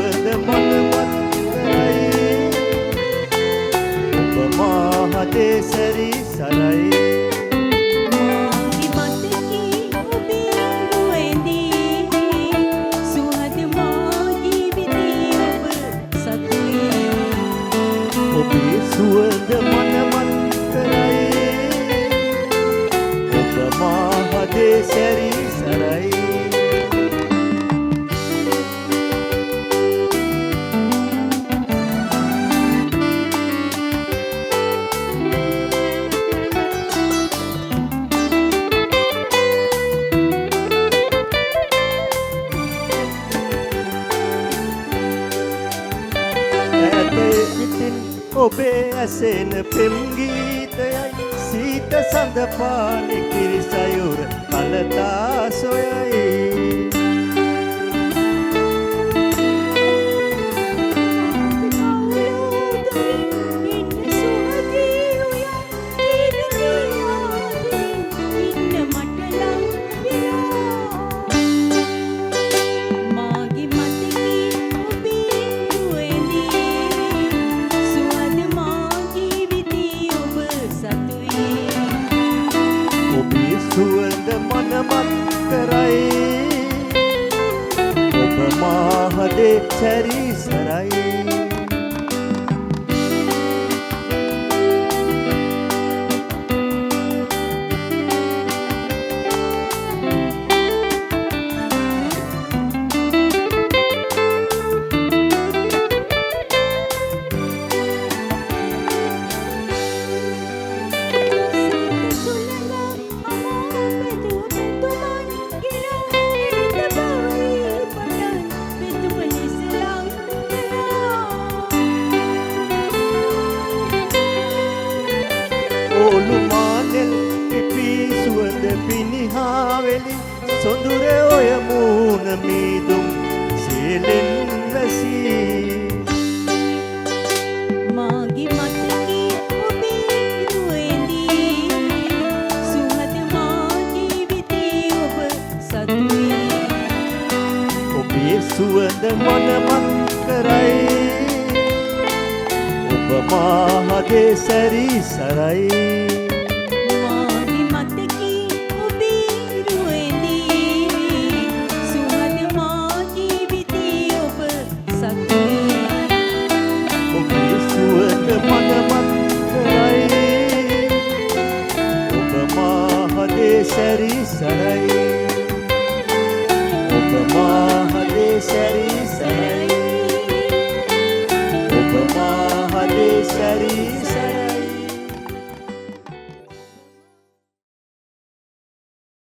සුවඳ මනමත් කරයි ඔබ මාහදේ සැරි සරයි සුවඳ මනමත් කරයි ඔබ මාහදේ සැරි සරයි ඔබේ ඇසෙන පෙම් ගීතයයි සීත සඳ පානේ කිරිසයුර කලතා සොයයි සුවඳ මනමත් කරයි ඔබ මාහදේ සැරි සරයි ඔලු මානෙල් පිපි සුවඳ පිනිහාවෙලි සොඳුර ඔය මූණ මීදුම් සීලෙන් වැසී මාගේ මතකේ ඔබේ රුවෙන්දී සුහද මා ජීවිතේ ඔබ සතුයි ඔබේ සුවඳ මනමත් කරයි ඔබ මාහදේ සැරි සරයි මාගේ මතකේ ඔබේ රුවෙන්දී සුහද මා ජීවිතේ ඔබ සතුයි ඔබේ සුවඳ මනමත් කරයි ඔබ මාහදේ සැරි සරයි